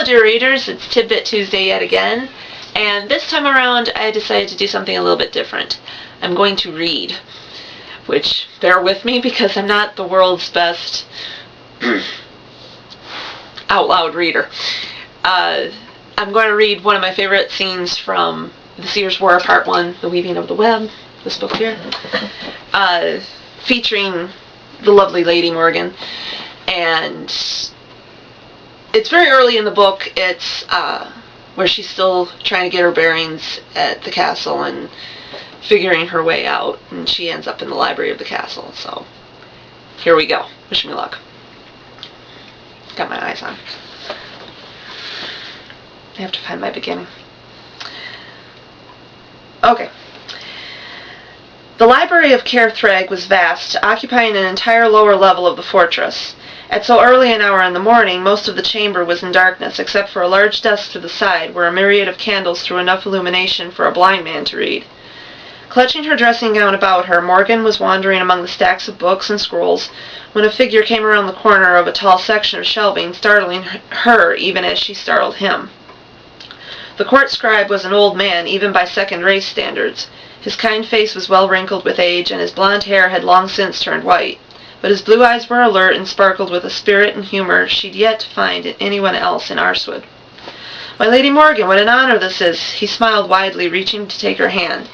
dear readers, it's Tidbit Tuesday yet again, and this time around I decided to do something a little bit different. I'm going to read, which, bear with me because I'm not the world's best out loud reader. I'm going to read one of my favorite scenes from The Seers' War Part 1, The Weaving of the Web, this book here, featuring the lovely Lady Morgan. And it's very early in the book. It's where she's still trying to get her bearings at the castle and figuring her way out, and she ends up in the library of the castle. So here we go. Wish me luck. Got my eyes on. I have to find my beginning. Okay. The library of Caer Threg was vast, occupying an entire lower level of the fortress. At so early an hour in the morning, most of the chamber was in darkness, except for a large desk to the side, where a myriad of candles threw enough illumination for a blind man to read. Clutching her dressing gown about her, Morgan was wandering among the stacks of books and scrolls, when a figure came around the corner of a tall section of shelving, startling her even as she startled him. The court scribe was an old man, even by second-rate standards. His kind face was well wrinkled with age, and his blond hair had long since turned white. But his blue eyes were alert and sparkled with a spirit and humor she'd yet to find in anyone else in Arswood. "My Lady Morgan, what an honor this is!" He smiled widely, reaching to take her hand.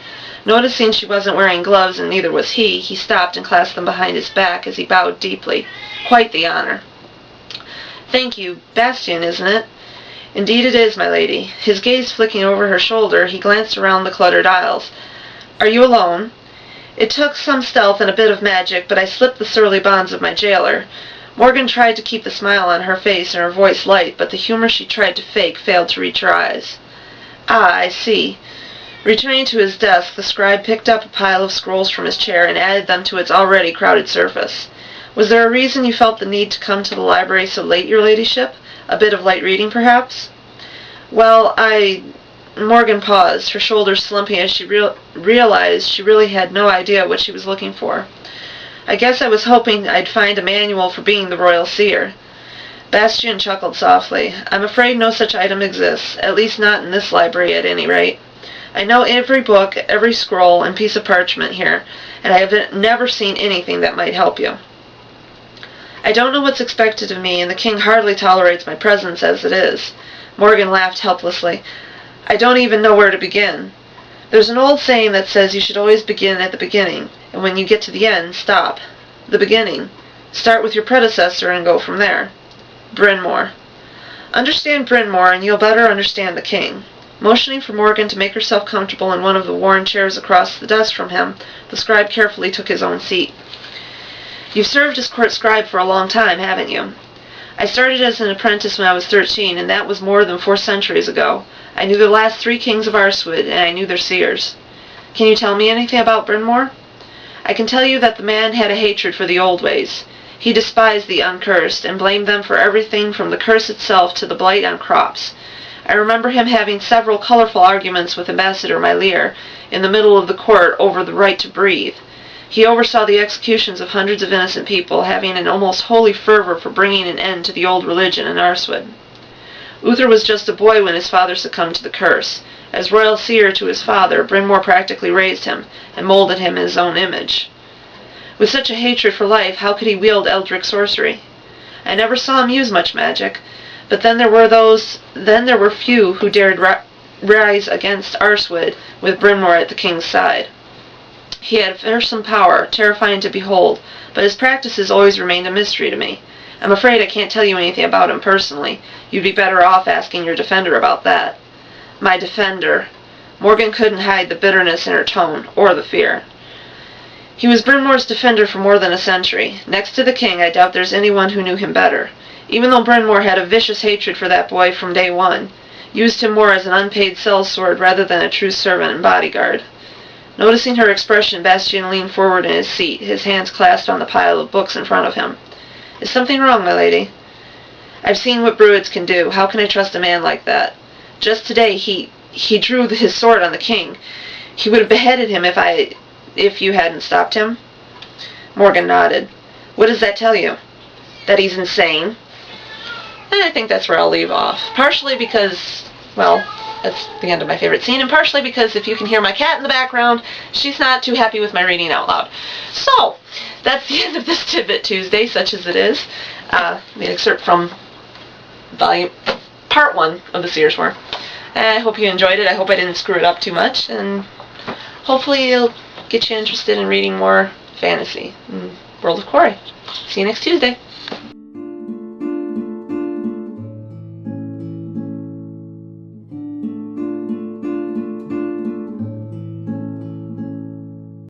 Noticing she wasn't wearing gloves, and neither was he stopped and clasped them behind his back as he bowed deeply. "Quite the honor." "Thank you. Bastian, isn't it?" "Indeed it is, my lady." His gaze flicking over her shoulder, he glanced around the cluttered aisles. "Are you alone?" "It took some stealth and a bit of magic, but I slipped the surly bonds of my jailer." Morgan tried to keep the smile on her face and her voice light, but the humor she tried to fake failed to reach her eyes. "Ah, I see." Returning to his desk, the scribe picked up a pile of scrolls from his chair and added them to its already crowded surface. "Was there a reason you felt the need to come to the library so late, your ladyship? A bit of light reading, perhaps?" "Well, Morgan paused, her shoulders slumping as she realized she really had no idea what she was looking for. "I guess I was hoping I'd find a manual for being the royal seer." Bastian chuckled softly. "I'm afraid no such item exists, at least not in this library at any rate. I know every book, every scroll, and piece of parchment here, and I have never seen anything that might help you." "I don't know what's expected of me, and the king hardly tolerates my presence as it is." Morgan laughed helplessly. "I don't even know where to begin. There's an old saying that says you should always begin at the beginning, and when you get to the end, stop. The beginning. Start with your predecessor and go from there. Bryn Mawr. Understand Bryn Mawr, and you'll better understand the king." Motioning for Morgan to make herself comfortable in one of the worn chairs across the desk from him, the scribe carefully took his own seat. "You've served as court scribe for a long time, haven't you?" "I started as an apprentice when I was 13, and that was more than 4 centuries ago. I knew the last 3 kings of Arswood, and I knew their seers." "Can you tell me anything about Bryn Mawr?" "I can tell you that the man had a hatred for the old ways. He despised the uncursed, and blamed them for everything from the curse itself to the blight on crops. I remember him having several colorful arguments with Ambassador Myleer in the middle of the court over the right to breathe. He oversaw the executions of hundreds of innocent people, having an almost holy fervor for bringing an end to the old religion in Arswood. Uther was just a boy when his father succumbed to the curse. As royal seer to his father, Bryn Mawr practically raised him and molded him in his own image. With such a hatred for life, how could he wield eldritch sorcery? I never saw him use much magic, but then there were few who dared rise against Arswood with Bryn Mawr at the king's side. He had fearsome power, terrifying to behold, but his practices always remained a mystery to me. I'm afraid I can't tell you anything about him personally. You'd be better off asking your defender about that." "My defender." Morgan couldn't hide the bitterness in her tone, or the fear. "He was Bryn Mawr's defender for more than a century. Next to the king, I doubt there's anyone who knew him better. Even though Bryn Mawr had a vicious hatred for that boy from day one, used him more as an unpaid sellsword rather than a true servant and bodyguard." Noticing her expression, Bastian leaned forward in his seat, his hands clasped on the pile of books in front of him. "Is something wrong, my lady?" "I've seen what Druids can do. How can I trust a man like that? Just today he drew his sword on the king. He would have beheaded him if you hadn't stopped him." Morgan nodded. "What does that tell you?" "That he's insane." And I think that's where I'll leave off. Partially because, well, that's the end of my favorite scene, and partially because if you can hear my cat in the background, she's not too happy with my reading out loud. So, that's the end of this Tidbit Tuesday, such as it is. The excerpt from part 1 of the Sears War. I hope you enjoyed it. I hope I didn't screw it up too much, and hopefully it'll get you interested in reading more fantasy in World of Quarry. See you next Tuesday.